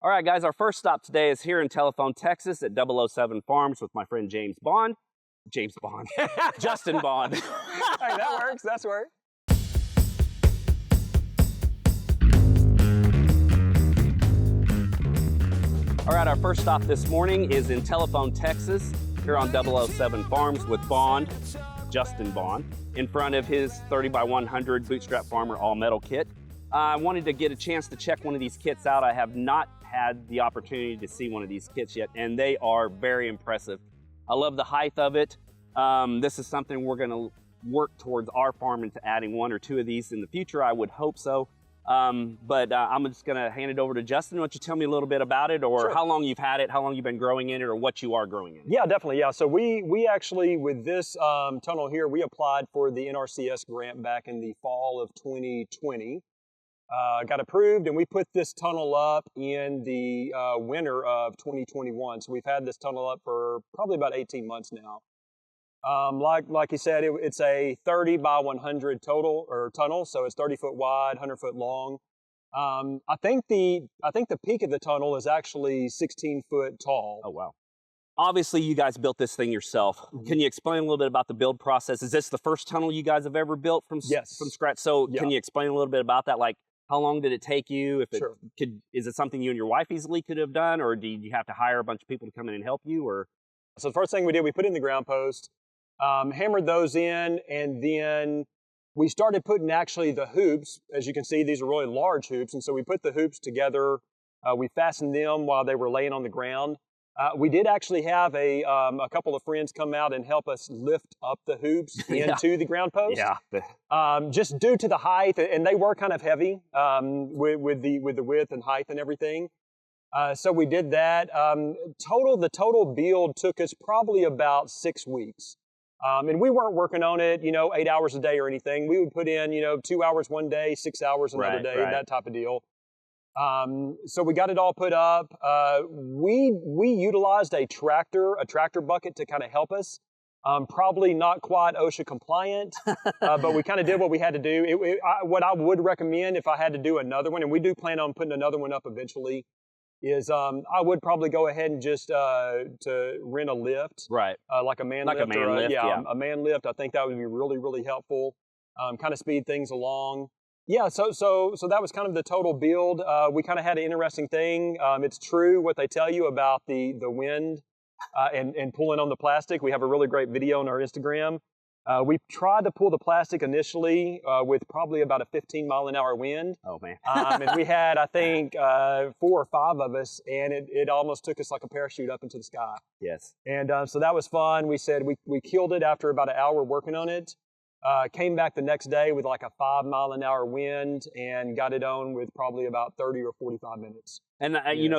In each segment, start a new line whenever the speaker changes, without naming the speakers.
All right, guys, our first stop today is here in Telephone, Texas at 007 Farms with my friend James Bond. Justin Bond.
Hey, that works, that's work.
All right, our first stop this morning is in Telephone, Texas, here on 007 Farms with Bond, Justin Bond, in front of his 30x100 Bootstrap Farmer all-metal kit. I wanted to get a chance to check one of these kits out. I have not had the opportunity to see one of these kits yet, and they are very impressive. I love the height of it. This is something we're going to work towards our farm into adding one or two of these in the future. I would hope so. But I'm just going to hand it over to Justin. Why don't you tell me a little bit about it, or how long you've had it, how long you've been growing in it, or what you are growing in it?
Yeah, definitely. Yeah. So we actually, with this tunnel here, we applied for the NRCS grant back in the fall of 2020. Got approved, and we put this tunnel up in the winter of 2021. So we've had this tunnel up for probably about 18 months now. Like you said, it's a 30x100 tunnel, so it's 30 foot wide, 100 foot long. I think the peak of the tunnel is actually 16 foot tall.
Oh wow! Obviously, you guys built this thing yourself. Can you explain a little bit about the build process? Is this the first tunnel you guys have ever built from scratch? So can you explain a little bit about that? Like, how long did it take you? Is it something you and your wife easily could have done, or do you have to hire a bunch of people to come in and help you? Or
so the first thing we did, we put in the ground post, hammered those in, and then we started putting actually the hoops. As you can see, these are really large hoops, and so we put the hoops together. We fastened them while they were laying on the ground. We did actually have a couple of friends come out and help us lift up the hoops into the ground post.
Yeah.
Just due to the height, and they were kind of heavy with the width and height and everything. So we did that. The total build took us probably about 6 weeks. And we weren't working on it, 8 hours a day or anything. We would put in, 2 hours one day, 6 hours another day, that type of deal. So we got it all put up. We utilized a tractor bucket to kind of help us. Probably not quite OSHA compliant, but we kind of did what we had to do. What I would recommend if I had to do another one, and we do plan on putting another one up eventually, is I would probably go ahead and just to rent a lift, like a man lift, a man lift. I think that would be really, really helpful. Kind of speed things along. Yeah, so that was kind of the total build. We kind of had an interesting thing. It's true what they tell you about the wind and pulling on the plastic. We have a really great video on our Instagram. We tried to pull the plastic initially with probably about a 15-mile-an-hour wind.
Oh, man.
And we had, I think, 4 or 5 of us, and it almost took us like a parachute up into the sky.
Yes.
And so that was fun. We said we killed it after about an hour working on it. Came back the next day with like a 5-mile-an-hour wind and got it on with probably about 30 or 45 minutes.
And,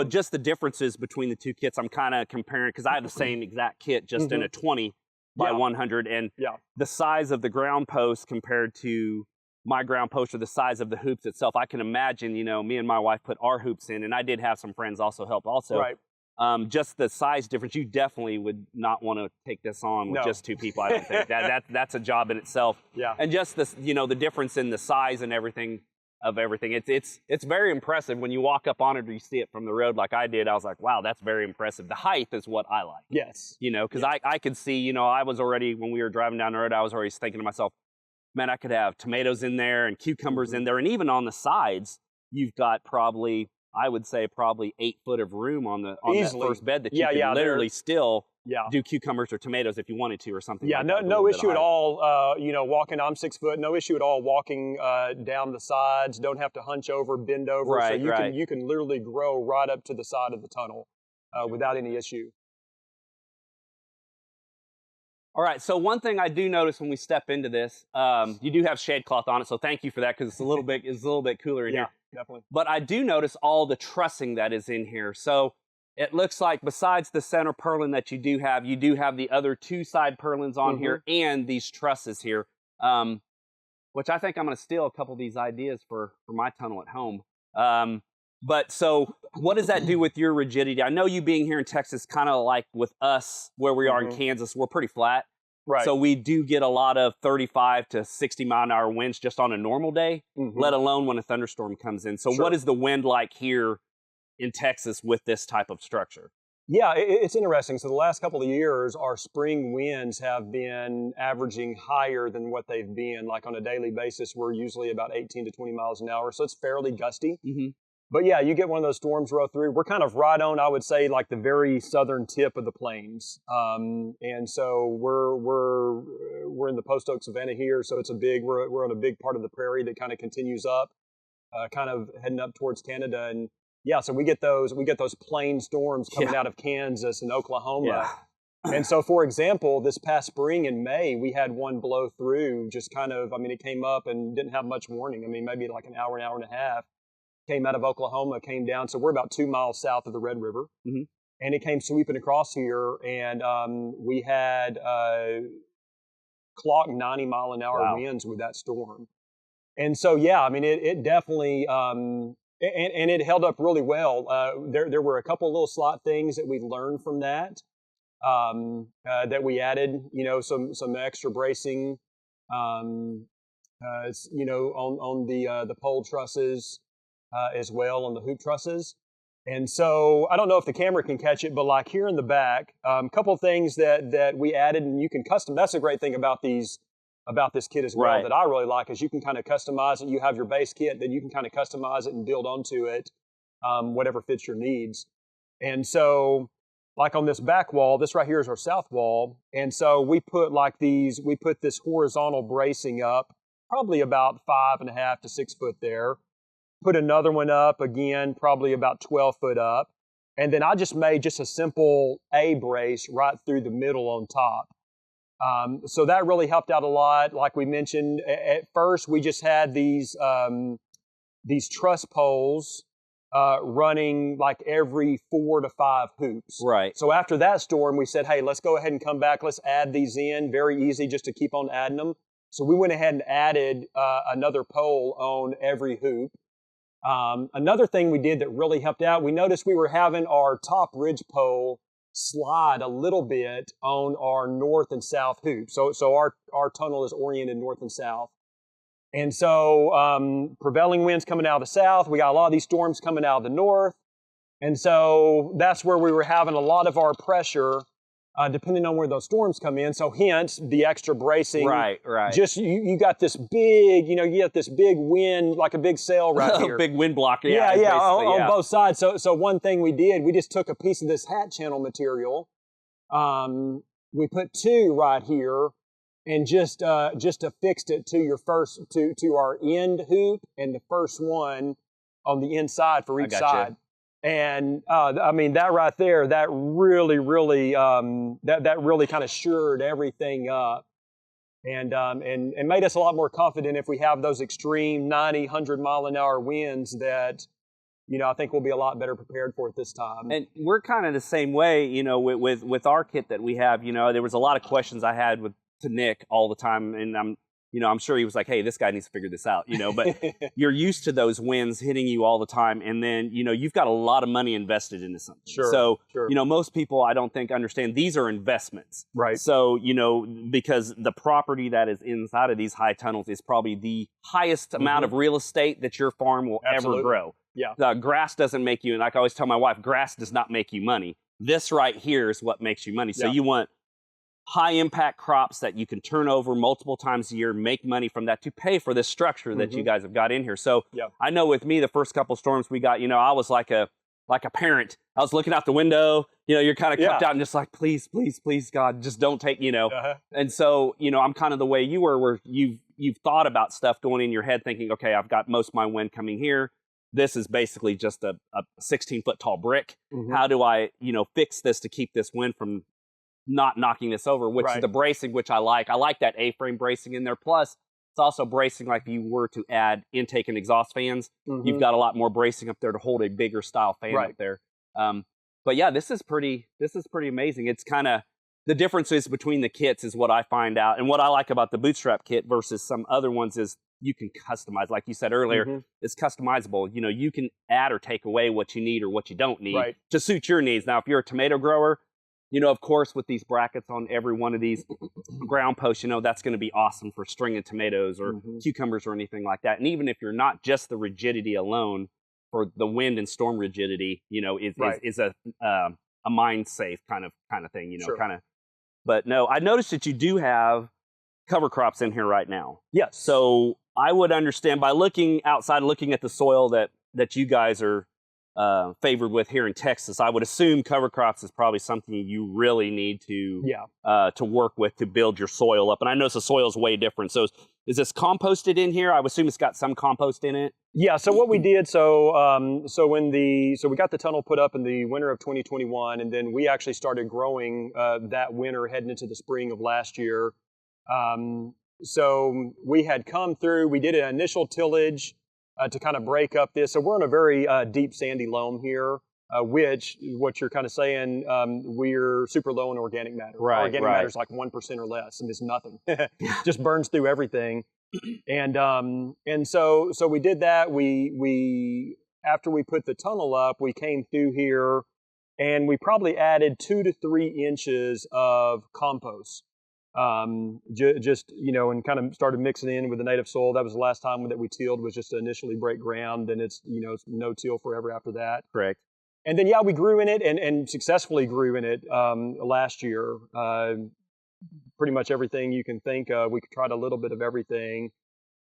just the differences between the two kits, I'm kind of comparing, because I have the same exact kit, just in a 20 by 100. And the size of the ground post compared to my ground post, or the size of the hoops itself, I can imagine, me and my wife put our hoops in, and I did have some friends also help also.
Right.
Just the size difference, you definitely would not want to take this on with just 2 people. I don't think that's a job in itself.
Yeah.
And just this, the difference in the size and everything of everything. It's very impressive when you walk up on it or you see it from the road like I did. I was like, wow, that's very impressive. The height is what I like.
Yes.
Because I could see, I was already, when we were driving down the road, I was already thinking to myself, man, I could have tomatoes in there and cucumbers in there, and even on the sides, you've got probably 8 foot of room on that first bed that you can literally still do cucumbers or tomatoes if you wanted to, or something.
Yeah,
like
no issue at all. Walking, I'm 6 foot, no issue at all walking down the sides. Don't have to hunch over, bend over. So you can literally grow right up to the side of the tunnel without any issue.
All right, so one thing I do notice when we step into this, you do have shade cloth on it, so thank you for that, because it's a little bit cooler in here.
Definitely.
But I do notice all the trussing that is in here. So it looks like besides the center purlin that you do have the other 2 side purlins on here and these trusses here, which I think I'm going to steal a couple of these ideas for my tunnel at home. But so what does that do with your rigidity? I know you being here in Texas, kind of like with us where we are in Kansas, we're pretty flat.
Right.
So we do get a lot of 35 to 60 mile an hour winds just on a normal day, let alone when a thunderstorm comes in. So what is the wind like here in Texas with this type of structure.
Yeah, it's interesting. So the last couple of years, our spring winds have been averaging higher than what they've been. Like on a daily basis, we're usually about 18 to 20 miles an hour. So it's fairly gusty.
Mm-hmm.
But yeah, you get one of those storms roll through. We're kind of right on, I would say, like the very southern tip of the plains. And so we're in the Post Oak Savannah here. So it's we're on a big part of the prairie that kind of continues up, kind of heading up towards Canada. And yeah, so we get those plain storms coming out of Kansas and Oklahoma. Yeah. And so, for example, this past spring in May, we had one blow through, just kind of, I mean, it came up and didn't have much warning. I mean, maybe like an hour and a half. Came out of Oklahoma, came down. So we're about 2 miles south of the Red River. Mm-hmm. And it came sweeping across here. And we had clocked 90-mile-an-hour winds with that storm. And so, yeah, I mean, it definitely... And it held up really well. There were a couple of little slot things that we learned from that, that we added, you know, some extra bracing, you know, on the pole trusses, as well on the hoop trusses. And so I don't know if the camera can catch it, but like here in the back, a couple of things that we added, and you can custom. That's a great thing about this kit as well, that I really like, is you can kind of customize it. You have your base kit, then you can kind of customize it and build onto it, whatever fits your needs. And so, like on this back wall, this right here is our south wall. And so we put this horizontal bracing up, probably about 5.5 to 6 foot there. Put another one up again, probably about 12 foot up. And then I just made a simple A brace right through the middle on top. So that really helped out a lot. Like we mentioned, at first we just had these truss poles running like every 4 to 5 hoops.
Right.
So after that storm, we said, hey, let's go ahead and come back. Let's add these in. Very easy just to keep on adding them. So we went ahead and added another pole on every hoop. Another thing we did that really helped out, we noticed we were having our top ridge pole slide a little bit on our north and south hoop. So our tunnel is oriented north and south. And so prevailing winds coming out of the south, we got a lot of these storms coming out of the north. And so that's where we were having a lot of our pressure, depending on where those storms come in. So hence the extra bracing.
Right.
Just you got this big, you got this big wind, like a big sail right here.
Big wind blocker.
Yeah, on both sides. So one thing we did, we just took a piece of this hat channel material. We put 2 right here, and just affixed it to to our end hoop and the first one on the inside for each side. And I mean, that right there, that really that really kind of shored everything up, and made us a lot more confident if we have those extreme 90, 100-mile-an-hour winds that, I think we'll be a lot better prepared for it this time.
And we're kind of the same way, with our kit that we have. There was a lot of questions I had to Nick all the time, and I'm sure he was like, hey, this guy needs to figure this out, but you're used to those winds hitting you all the time. And then, you've got a lot of money invested into something.
Sure.
So, most people I don't think understand these are investments.
Right.
So, because the property that is inside of these high tunnels is probably the highest amount of real estate that your farm will ever grow.
Yeah.
The grass doesn't make you, and like I always tell my wife, grass does not make you money. This right here is what makes you money. So you want high impact crops that you can turn over multiple times a year, make money from that to pay for this structure that you guys have got in here. So I know with me, the first couple storms we got, I was like a parent. I was looking out the window, you're kind of kept out and just like, please, please, please, God, just don't take, And so, I'm kind of the way you were, where you've thought about stuff going in your head thinking, okay, I've got most of my wind coming here. This is basically just a 16-foot tall brick. How do I, fix this to keep this wind from not knocking this over, which is the bracing, which I like. I like that A-frame bracing in there. Plus, it's also bracing like if you were to add intake and exhaust fans. You've got a lot more bracing up there to hold a bigger style fan up there. But yeah, this is pretty amazing. It's kind of, the differences between the kits is what I find out. And what I like about the Bootstrap kit versus some other ones is you can customize. Like you said earlier, it's customizable. You can add or take away what you need or what you don't need to suit your needs. Now, if you're a tomato grower, of course, with these brackets on every one of these ground posts, that's going to be awesome for stringing tomatoes or cucumbers or anything like that. And even if you're not just the rigidity alone, for the wind and storm rigidity, you know, is
Right.
is a mine safe kind of thing, you know,
Sure.
kind of. But no, I noticed that you do have cover crops in here right now.
Yes.
So I would understand by looking outside, looking at the soil that you guys are favored with here in Texas, I would assume cover crops is probably something you really need to to work with to build your soil up. And I notice the soil is way different. So is this composted in here? I would assume it's got some compost in it.
Yeah. So what we did, so we got the tunnel put up in the winter of 2021, and then we actually started growing that winter heading into the spring of last year. So we had come through. We did an initial tillage to kind of break up this. So we're on a very deep sandy loam here, which what you're kind of saying, we're super low in organic matter.
Right,
Organic matter is like 1% or less, and it's nothing. Just burns through everything. And so we did that. We after we put the tunnel up, we came through here, and we probably added 2 to 3 inches of compost. Just, you know, and kind of started mixing in with the native soil. That was the last time that we tilled, was just to initially break ground, and it's, you know, it's no till forever after that.
Correct.
And then, yeah, we grew in it and successfully grew in it last year. Pretty much everything you can think of. We tried a little bit of everything.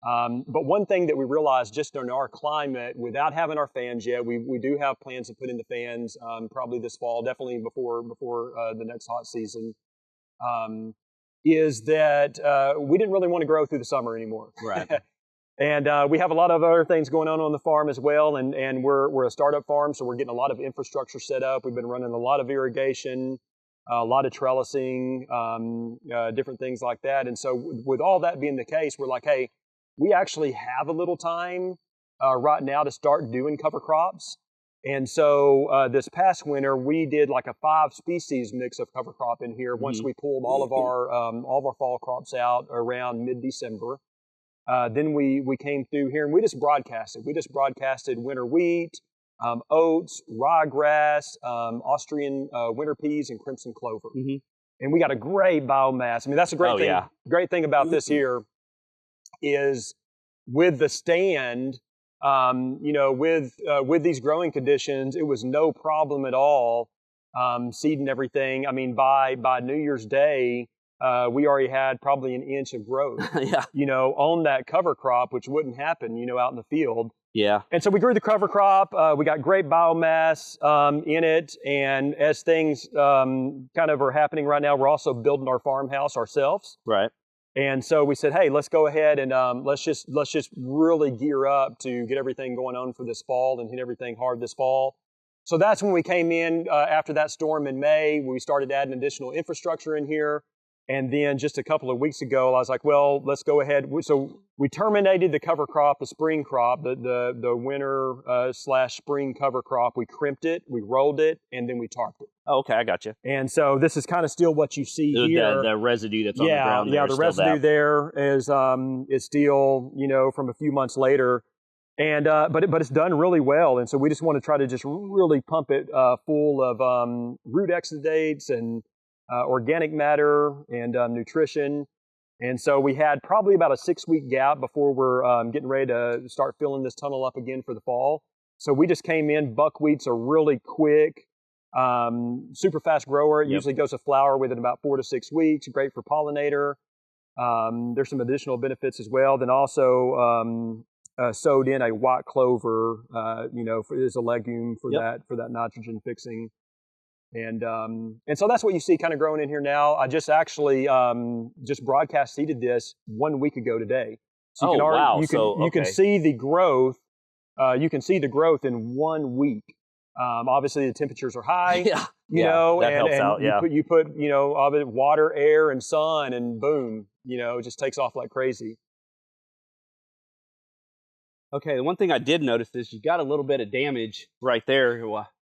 But one thing that we realized just in our climate, without having our fans yet, we do have plans to put in the fans probably this fall, definitely before the next hot season. Is that we didn't really want to grow through the summer anymore.
Right.
And we have a lot of other things going on the farm as well, and we're a startup farm, so we're getting a lot of infrastructure set up. We've been running a lot of irrigation, a lot of trellising, different things like that. And so with all that being the case, we're like, hey, we actually have a little time right now to start doing cover crops. And so this past winter, we did like a 5-species mix of cover crop in here. Once we pulled all of our fall crops out around mid-December, then we came through here and we just broadcasted. We just broadcasted winter wheat, oats, ryegrass, Austrian winter peas, and crimson clover. And we got a great biomass. I mean, that's a great thing.
Yeah.
Great thing about this here is with the stand. You know, with these growing conditions, it was no problem at all seeding everything. I mean, by New Year's Day, we already had probably an inch of growth.
Yeah.
You know, on that cover crop, which wouldn't happen, you know, out in the field.
Yeah.
And so we grew the cover crop. We got great biomass in it, and as things kind of are happening right now, we're also building our farmhouse ourselves.
Right.
And so we said, hey, let's go ahead and let's just really gear up to get everything going on for this fall and hit everything hard this fall. So that's when we came in after that storm in May. We started adding additional infrastructure in here. And then just a couple of weeks ago, I was like, well, let's go ahead. So we terminated the cover crop, the spring crop, the winter / spring cover crop. We crimped it, we rolled it, and then we tarped it.
Oh, okay, I got you.
And so this is kind of still what you see here.
The residue that's on the ground.
Yeah, the residue there is still, you know, from a few months later. And but it's done really well. And so we just want to try to just really pump it full of root exudates and organic matter and nutrition. And so we had probably about a 6-week gap before we're getting ready to start filling this tunnel up again for the fall. So we just came in. Buckwheat's a really quick, super fast grower. It usually goes to flower within about 4 to 6 weeks. Great for pollinator. There's some additional benefits as well. Then also sowed in a white clover, you know, as a legume for that nitrogen fixing. And so that's what you see kind of growing in here now. I just actually just broadcast seeded this 1 week ago today. So you can see the growth. You can see the growth in 1 week. Obviously the temperatures are high. You know,
that helps out. Yeah.
You put you know, water, air, and sun, and boom, you know, it just takes off like crazy.
Okay, the one thing I did notice is you got a little bit of damage right there.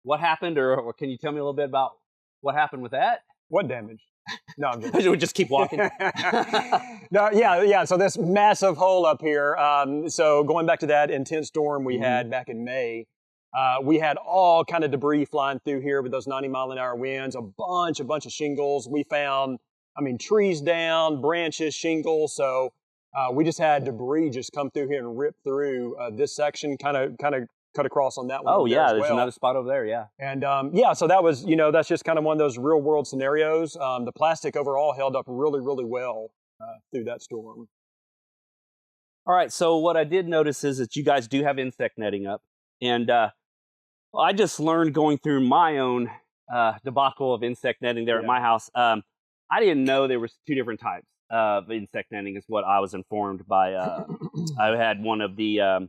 What happened, or can you tell me a little bit about what happened with that?
What damage? No, I'm just...
We just keep walking.
No, yeah. So this massive hole up here. So going back to that intense storm we had back in May, we had all kind of debris flying through here with those 90-mile-an-hour winds. A bunch of shingles. We found, I mean, trees down, branches, shingles. So we just had debris just come through here and rip through this section, kind of cut across on that one.
Oh yeah,
as
there's
well.
another spot over there. Yeah.
And yeah, so that was, that's just kind of one of those real world scenarios. The plastic overall held up really, really well through that storm.
All right. So what I did notice is that you guys do have insect netting up, and I just learned going through my own debacle of insect netting there at my house. I didn't know there was 2 different types of insect netting, is what I was informed by. I had one of the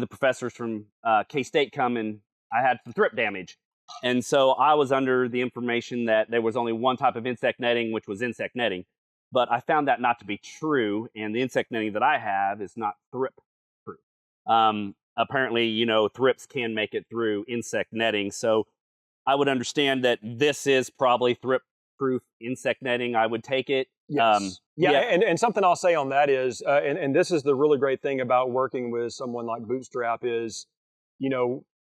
professors from K-State come, and I had some thrip damage. And so I was under the information that there was only one type of insect netting, which was insect netting. But I found that not to be true, and the insect netting that I have is not thrip proof. Apparently, thrips can make it through insect netting. So I would understand that this is probably thrip-proof insect netting. I would take it.
Yes. And something I'll say on that is, and this is the really great thing about working with someone like Bootstrap is,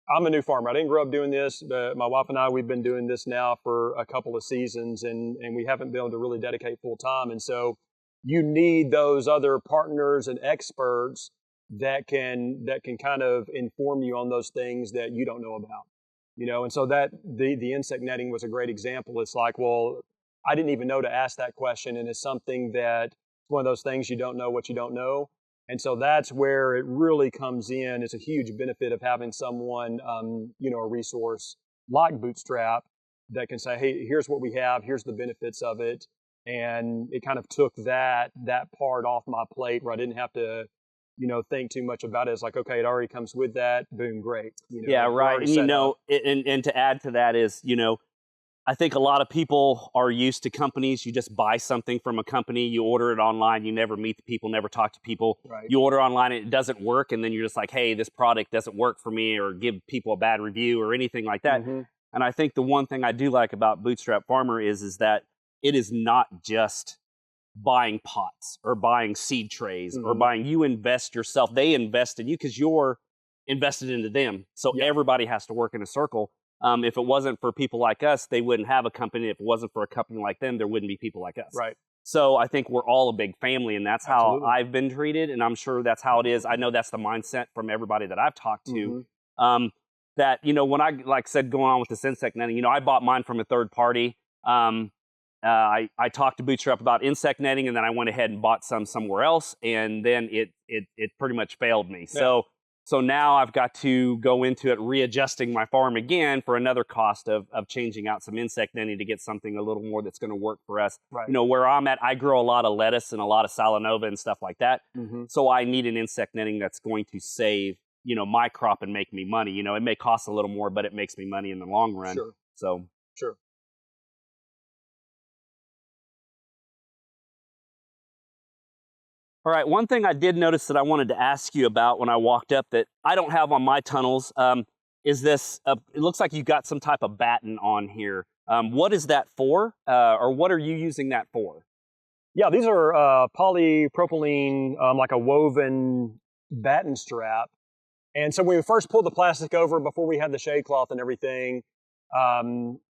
I'm a new farmer. I didn't grow up doing this. My wife and I, we've been doing this now for a couple of seasons, and we haven't been able to really dedicate full time. And so you need those other partners and experts that can kind of inform you on those things that you don't know about. And so that the insect netting was a great example. It's like, well, I didn't even know to ask that question, and it's something that it's one of those things you don't know what you don't know. And so that's where it really comes in. It's a huge benefit of having someone, a resource like Bootstrap that can say, hey, here's what we have, here's the benefits of it. And it kind of took that part off my plate where I didn't have to, think too much about it. It's like, okay, it already comes with that. Boom, great.
Yeah, right. And and to add to that is, I think a lot of people are used to companies. You just buy something from a company, you order it online, you never meet the people, never talk to people.
Right.
You order online and it doesn't work, and then you're just like, hey, this product doesn't work for me, or give people a bad review or anything like that.
Mm-hmm.
And I think the one thing I do like about Bootstrap Farmer is that it is not just buying pots or buying seed trays or buying, you invest yourself. They invest in you because you're invested into them. So everybody has to work in a circle. If it wasn't for people like us, they wouldn't have a company. If it wasn't for a company like them, there wouldn't be people like us.
Right.
So I think we're all a big family, and that's how I've been treated, and I'm sure that's how it is. I know that's the mindset from everybody that I've talked to. That, when I, like I said, going on with this insect netting, I bought mine from a third party. I talked to Bootstrap about insect netting, and then I went ahead and bought some somewhere else, and then it pretty much failed me. Yeah. So now I've got to go into it readjusting my farm again for another cost of changing out some insect netting to get something a little more that's going to work for us. Right. Where I'm at, I grow a lot of lettuce and a lot of salanova and stuff like that. So I need an insect netting that's going to save, my crop and make me money. It may cost a little more, but it makes me money in the long run.
Sure.
So.
Sure.
All right, one thing I did notice that I wanted to ask you about when I walked up that I don't have on my tunnels is this, it looks like you've got some type of batten on here. What is that for, or what are you using that for?
Yeah, these are polypropylene, like a woven batten strap. And so when we first pulled the plastic over, before we had the shade cloth and everything,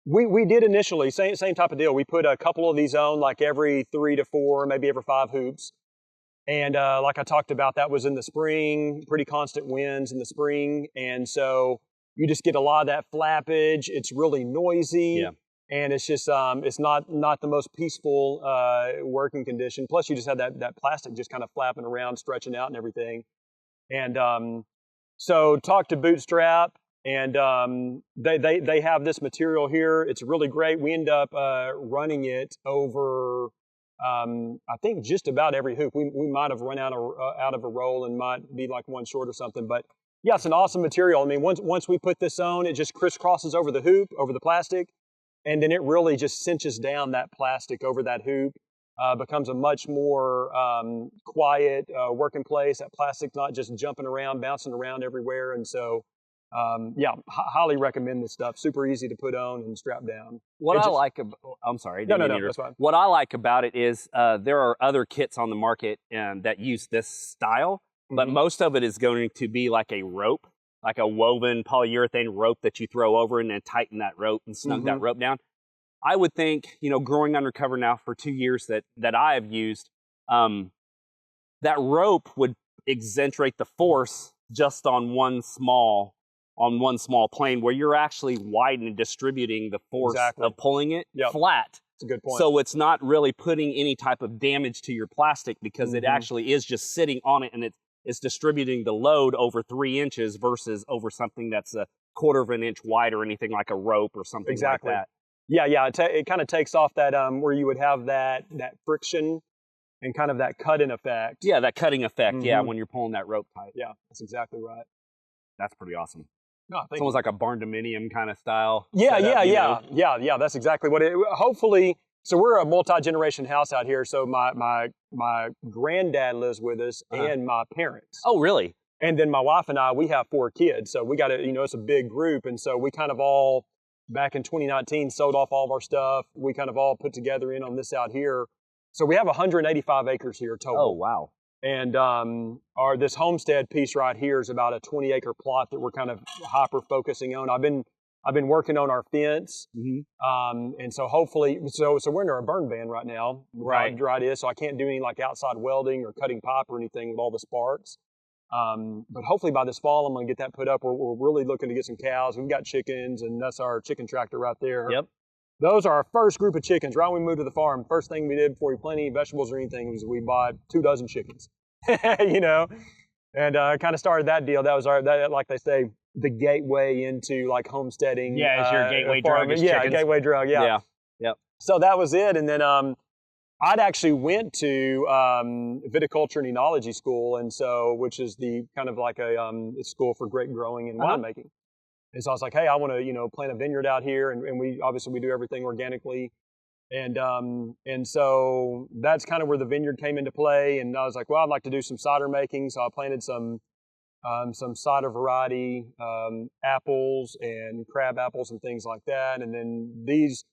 we did initially, same type of deal. We put a couple of these on, like every 3 to 4, maybe every 5 hoops. And like I talked about, that was in the spring, pretty constant winds in the spring. And so you just get a lot of that flappage. It's really noisy. Yeah. And it's just, it's not the most peaceful working condition. Plus you just have that plastic just kind of flapping around, stretching out and everything. And so talked to Bootstrap, and they have this material here. It's really great. We end up running it over, I think just about every hoop. We might have run out of a roll and might be like one short or something. But yeah, it's an awesome material. I mean, once we put this on, it just crisscrosses over the hoop, over the plastic, and then it really just cinches down that plastic over that hoop. Becomes a much more quiet working place. That plastic's not just jumping around, bouncing around everywhere. And so, yeah, highly recommend this stuff. Super easy to put on and strap down.
I'm sorry.
No, that's fine.
What I like about it is there are other kits on the market that use this style, but most of it is going to be like a rope, like a woven polyurethane rope that you throw over and then tighten that rope and snug that rope down. I would think, growing undercover now for 2 years that I have used, that rope would accentuate the force just on one small plane, where you're actually widening and distributing the force of pulling it flat.
That's a good point.
So it's not really putting any type of damage to your plastic, because it actually is just sitting on it, and it's distributing the load over 3 inches versus over something that's a 1/4 of an inch wide, or anything like a rope or something like that.
Yeah, it kind of takes off that where you would have that friction and kind of that cutting effect.
Yeah, that cutting effect. Yeah, when you're pulling that rope tight.
Yeah, that's exactly right.
That's pretty awesome.
No,
it's almost like a Barndominium kind of style.
Yeah. That's exactly what it. Hopefully, so we're a multi-generation house out here. So my granddad lives with us, and my parents.
Oh, really?
And then my wife and I, we have 4 kids. So we got it's a big group, and so we kind of all back in 2019 sold off all of our stuff. We kind of all put together in on this out here. So we have 185 acres here total.
Oh, wow. And
this homestead piece right here is about a 20-acre plot that we're kind of hyper focusing on. I've been working on our fence, and so hopefully, so we're under a burn ban right now.
Right.
Dry it is, so I can't do any like outside welding or cutting pipe or anything with all the sparks. But hopefully by this fall, I'm going to get that put up. We're really looking to get some cows. We've got chickens, and that's our chicken tractor right there.
Yep.
Those are our first group of chickens. Right when we moved to the farm, first thing we did before we planted any vegetables or anything was we bought 24 chickens, and kind of started that deal. That was like they say, the gateway into like homesteading.
Yeah, it's your gateway drug.
Yeah, gateway drug. Yeah.
Yep.
So that was it, and then I'd actually went to viticulture and enology school, and so which is the kind of like a school for grape growing and winemaking. And so I was like, hey, I want to, plant a vineyard out here, and we do everything organically, and so that's kind of where the vineyard came into play. And I was like, well, I'd like to do some cider making, so I planted some cider variety apples and crab apples and things like that. And then these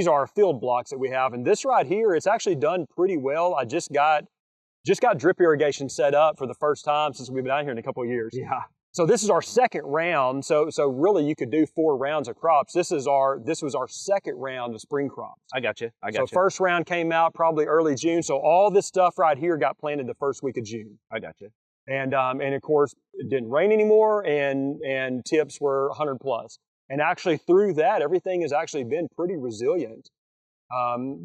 are field blocks that we have, and this right here, it's actually done pretty well. I just got drip irrigation set up for the first time since we've been out here in a couple of years.
Yeah.
So this is our second round. So really you could do 4 rounds of crops. This was our second round of spring crops.
I got you.
So first round came out probably early June. So all this stuff right here got planted the first week of June.
I got you.
And of course it didn't rain anymore, and tips were 100 plus. And actually through that, everything has actually been pretty resilient.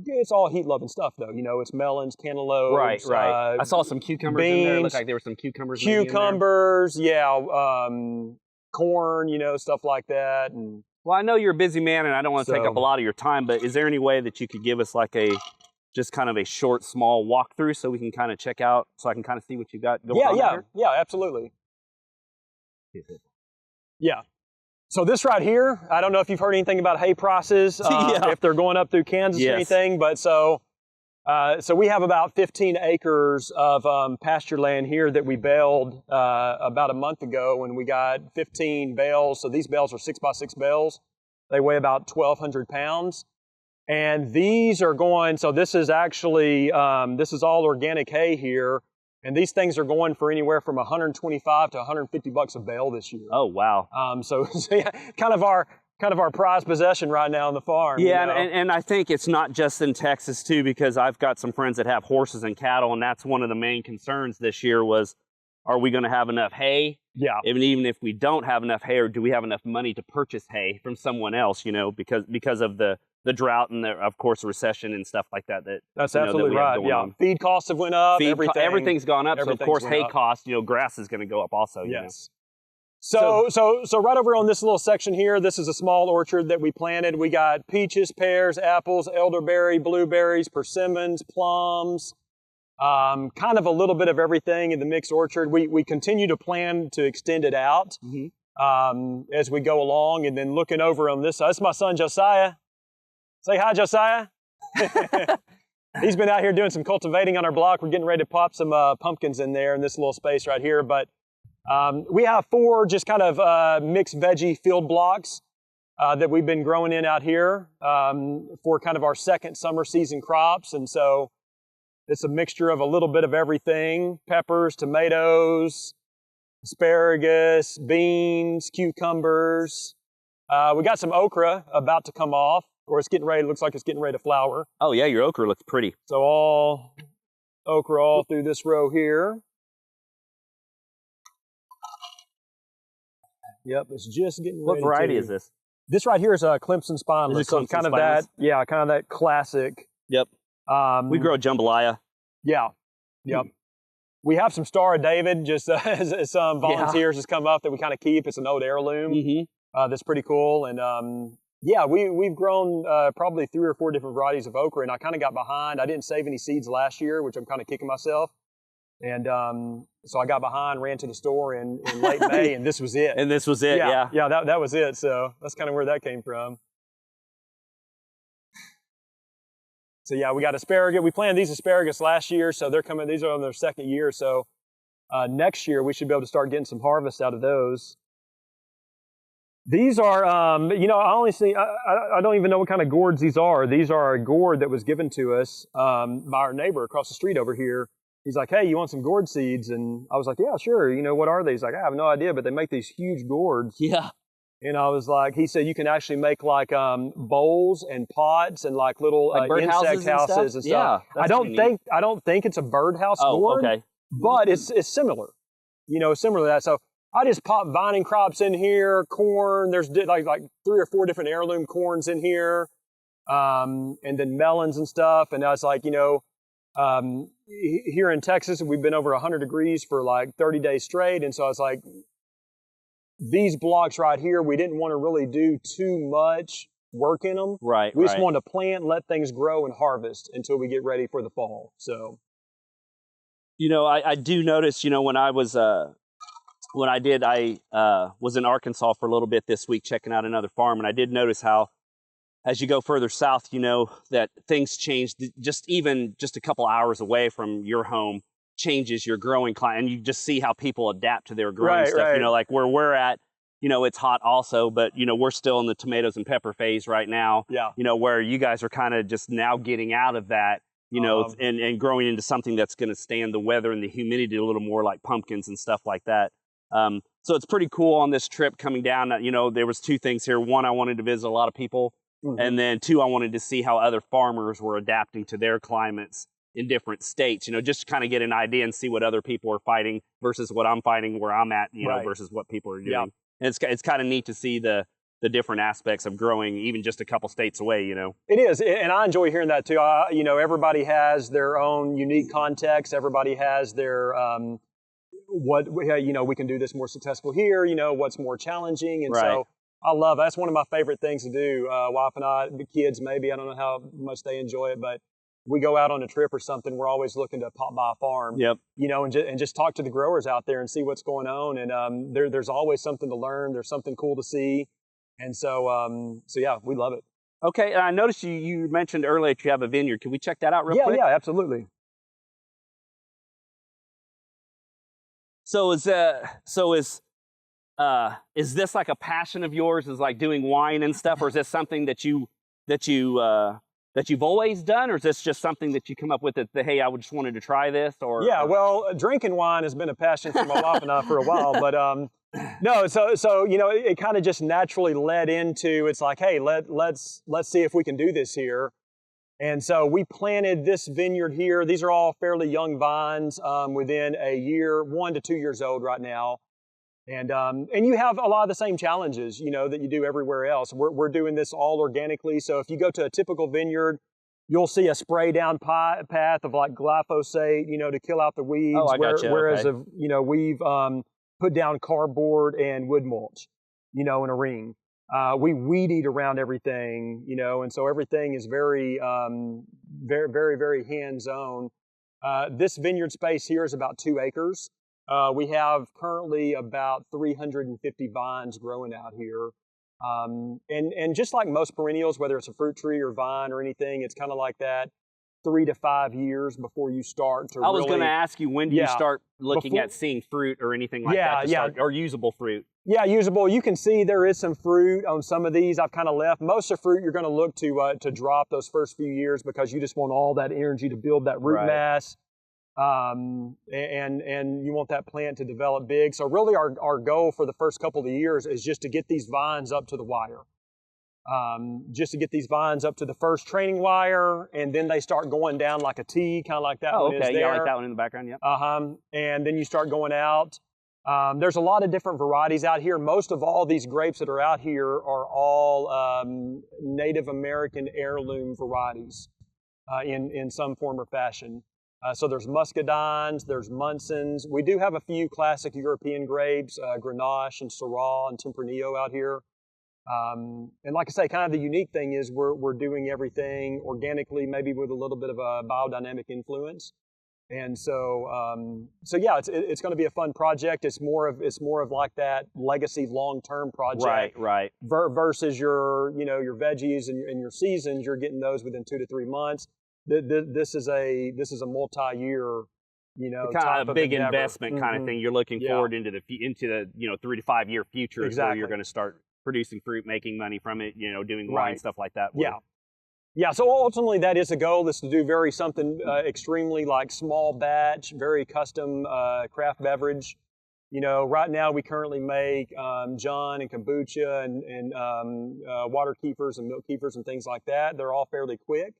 It's all heat-loving stuff, though. It's melons, cantaloupes.
Right. I saw some cucumbers
beans,
in there. It looked like there were some cucumbers.
Cucumbers, corn, stuff like that. And
well, I know you're a busy man, and I don't want to take up a lot of your time, but is there any way that you could give us like just kind of a short, small walkthrough so we can kind of check out, so I can kind of see what you got going on here?
Yeah, absolutely. Yeah. So this right here, I don't know if you've heard anything about hay prices, if they're going up through Kansas or anything, but so we have about 15 acres of pasture land here that we baled about a month ago, and we got 15 bales. So these bales are 6x6 bales. They weigh about 1,200 pounds. And these are going, so this is actually, this is all organic hay here. And these things are going for anywhere from $125 to $150 a bale this year.
Oh, wow.
So yeah, kind of our prized possession right now on the farm.
Yeah, and I think it's not just in Texas too, because I've got some friends that have horses and cattle, and that's one of the main concerns this year was, are we going to have enough hay?
Yeah.
Even if we don't have enough hay, or do we have enough money to purchase hay from someone else? Because of the drought and of course recession and stuff like that.
That's absolutely right. Yeah, feed costs have went up.
Everything's gone up. So of course hay costs, grass is going to go up also.
Yes. So right over on this little section here, this is a small orchard that we planted. We got peaches, pears, apples, elderberry, blueberries, persimmons, plums, kind of a little bit of everything in the mixed orchard. We continue to plan to extend it out as we go along, and then looking over on this side, this is my son Josiah. Say hi, Josiah. He's been out here doing some cultivating on our block. We're getting ready to pop some pumpkins in there in this little space right here. But we have 4 just kind of mixed veggie field blocks that we've been growing in out here for kind of our second summer season crops. And so it's a mixture of a little bit of everything: peppers, tomatoes, asparagus, beans, cucumbers. We got some okra about to come off. Or it's getting ready, looks like it's getting ready to flower.
Oh yeah, your okra looks pretty.
So all okra all through this row here. Yep, it's just getting
What
ready.
variety is this?
This right here is a Clemson spineless. So kind of that, yeah, kind of that classic.
Yep. We grow a jambalaya.
Yeah. Yep. We have some Star of David, just as some volunteers has come up that we kind of keep. It's an old heirloom. That's pretty cool. And yeah, we've grown probably 3 or 4 different varieties of okra, and I kind of got behind. I didn't save any seeds last year, which I'm kind of kicking myself. And so I got behind, ran to the store in late May, and this was it.
And this was it, yeah.
Yeah, that was it. So that's kind of where that came from. So yeah, we got asparagus. We planted these asparagus last year, so they're coming. These are on their 2nd year. So next year we should be able to start getting some harvest out of those. These are, you know, I don't even know what kind of gourds these are. These are a gourd that was given to us by our neighbor across the street over here. He's like, hey, you want some gourd seeds? And I was like, yeah, sure. You know, what are they? He's like, I have no idea, but they make these huge gourds.
Yeah.
And I was like, he said you can actually make like bowls and pots and like little
like
insect houses and stuff.
Yeah,
I don't think it's a birdhouse gourd,
okay.
But it's similar. You know, similar to that. So I just pop vining crops in here, corn. There's like 3 or 4 different heirloom corns in here, and then melons and stuff. And I was like, you know, here in Texas, we've been over 100 degrees for like 30 days straight. And so I was like, these blocks right here, we didn't want to really do too much work in them.
Right.
We just wanted to plant, let things grow, and harvest until we get ready for the fall. So,
you know, I do notice, you know, when I was in Arkansas for a little bit this week checking out another farm, and I did notice how, as you go further south, you know, that things change. Just a couple hours away from your home changes your growing climate, and you just see how people adapt to their growing stuff.
Right.
You know, like where we're at, you know, it's hot also, but you know, we're still in the tomatoes and pepper phase right now.
Yeah.
You know, where you guys are kind of just now getting out of that, you know, and growing into something that's going to stand the weather and the humidity a little more, like pumpkins and stuff like that. So it's pretty cool on this trip coming down. You know, there was 2 things here. One, I wanted to visit a lot of people. And then 2, I wanted to see how other farmers were adapting to their climates in different states, you know, just to kind of get an idea and see what other people are fighting versus what I'm fighting where I'm at, you know, versus what people are doing.
Yeah.
And it's kind of neat to see the different aspects of growing even just a couple states away, you know.
It is, and I enjoy hearing that too. You know, everybody has their own unique context. Everybody has their, you know, we can do this more successful here, you know, what's more challenging. And so I love it. That's one of my favorite things to do. Wife and I, the kids maybe, I don't know how much they enjoy it, but we go out on a trip or something, we're always looking to pop by a farm, you know, and just talk to the growers out there and see what's going on. And there's always something to learn. There's something cool to see. And so yeah, we love it.
Okay, and I noticed you mentioned earlier that you have a vineyard. Can we check that out real quick?
Yeah, absolutely.
So is this like a passion of yours, is like doing wine and stuff, or is this something that you've always done, or is this just something that you come up with that hey, I just wanted to try this? Or
well, drinking wine has been a passion for my wife and I for a while, but no, so you know, it kind of just naturally led into, it's like, hey, let's see if we can do this here. And so we planted this vineyard here. These are all fairly young vines, within a year, 1 to 2 years old right now. And you have a lot of the same challenges, you know, that you do everywhere else. We're doing this all organically. So if you go to a typical vineyard, you'll see a spray down path of like glyphosate, you know, to kill out the weeds.
Oh, I gotcha.
Whereas, you know, we've put down cardboard and wood mulch, you know, in a ring. We weed eat around everything, you know, and so everything is very, very, very hands-on. This vineyard space here is about 2 acres. We have currently about 350 vines growing out here. And just like most perennials, whether it's a fruit tree or vine or anything, it's kind of like that 3 to 5 years before you start to
I was going to ask you, when do you start looking at seeing fruit or anything like that? Or usable fruit? Yeah,
usable. You can see there is some fruit on some of these. I've kind of left. Most of the fruit you're going to look to drop those first few years because you just want all that energy to build that root mass. And you want that plant to develop big. So really our goal for the first couple of years is just to get these vines up to the wire. Just to get these vines up to the first training wire, and then they start going down like a T, kind of like that one is there.
Yeah, I like that one in the background, yeah.
And then you start going out. There's a lot of different varieties out here. Most of all these grapes that are out here are all Native American heirloom varieties in some form or fashion. So there's muscadines, there's Munsons. We do have a few classic European grapes, Grenache and Syrah and Tempranillo out here. And like I say, kind of the unique thing is we're doing everything organically, maybe with a little bit of a biodynamic influence. And so yeah, it's going to be a fun project. It's more of like that legacy long-term project,
right.
Versus your veggies and your seasons. You're getting those within 2 to 3 months. This is a multi-year,
kind of a big investment kind of thing. You're looking forward into the 3 to 5 year future, where you're going to start producing fruit, making money from it, doing wine, stuff like that.
Yeah, so ultimately that is a goal, is to do something extremely like small batch, very custom craft beverage. Right now we currently make John and kombucha and water keefers and milk keefers and things like that. They're all fairly quick.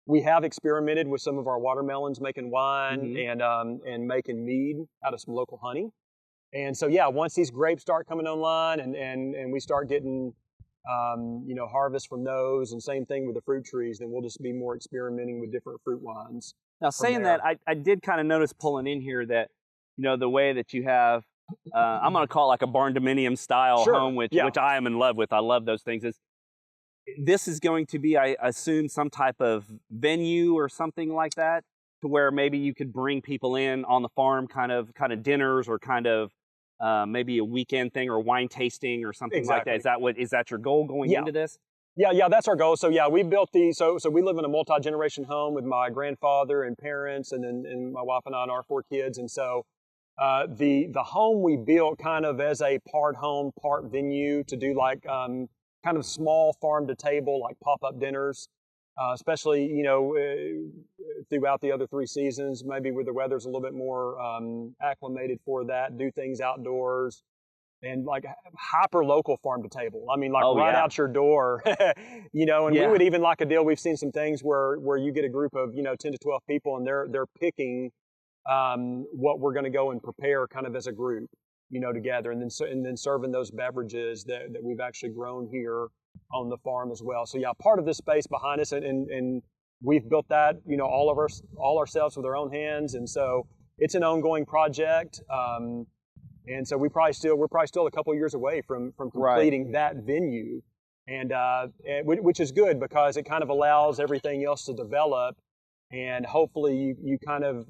We have experimented with some of our watermelons making wine and making mead out of some local honey. And so yeah, once these grapes start coming online and we start getting harvest from those, and same thing with the fruit trees, then we'll just be more experimenting with different fruit wines.
Now, saying that, I did kind of notice pulling in here that, the way that you have, I'm going to call it like a Barndominium style home, which I am in love with. I love those things. This is going to be, I assume, some type of venue or something like that, to where maybe you could bring people in on the farm, kind of dinners, or kind of maybe a weekend thing, or wine tasting or something like that. Is that your goal going into this?
Yeah, that's our goal. So yeah, we built so we live in a multi-generation home with my grandfather and parents, and my wife and I and our 4 kids. And so the home we built kind of as a part home, part venue to do like kind of small farm to table, like pop-up dinners, especially throughout the other 3 seasons, maybe where the weather's a little bit more acclimated for that, do things outdoors, and like hyper local farm to table. I mean, like out your door, and we would even like a deal. We've seen some things where you get a group of 10 to 12 people, and they're picking what we're going to go and prepare kind of as a group, together, and then serving those beverages that we've actually grown here on the farm as well. So yeah, part of this space behind us, and we've built that, all ourselves with our own hands, and so it's an ongoing project. And so we're probably still a couple years away from completing that venue, and which is good, because it kind of allows everything else to develop, and hopefully you kind of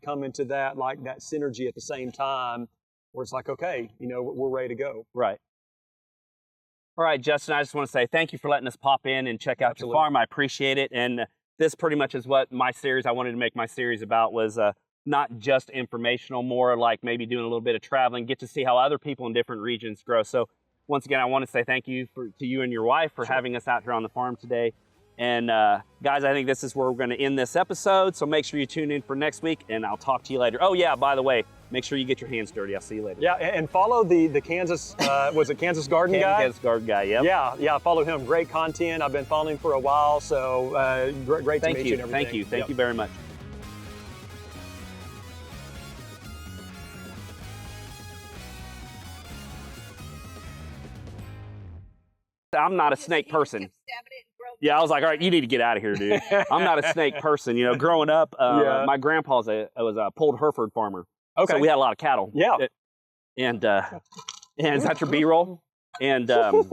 come into that, like that synergy at the same time, where it's like, okay, we're ready to go.
Right. All right, Justin, I just want to say thank you for letting us pop in and check out your farm. I appreciate it. And this pretty much is what I wanted to make my series about, was not just informational, more like maybe doing a little bit of traveling, get to see how other people in different regions grow. So once again, I want to say thank you to you and your wife for having us out here on the farm today. And guys, I think this is where we're going to end this episode. So make sure you tune in for next week, and I'll talk to you later. Oh yeah, by the way, make sure you get your hands dirty. I'll see you later.
Yeah, and follow the Kansas, was it Kansas Garden Guy?
Kansas Garden Guy, yep.
Yeah, follow him. Great content. I've been following him for a while, so great to meet you and everything.
Thank you very much. I'm not a snake person. Yeah, I was like, all right, you need to get out of here, dude. I'm not a snake person. Growing up, my grandpa was a pulled Hereford farmer.
Okay.
So we had a lot of cattle.
Yeah.
And is that your B-roll? And so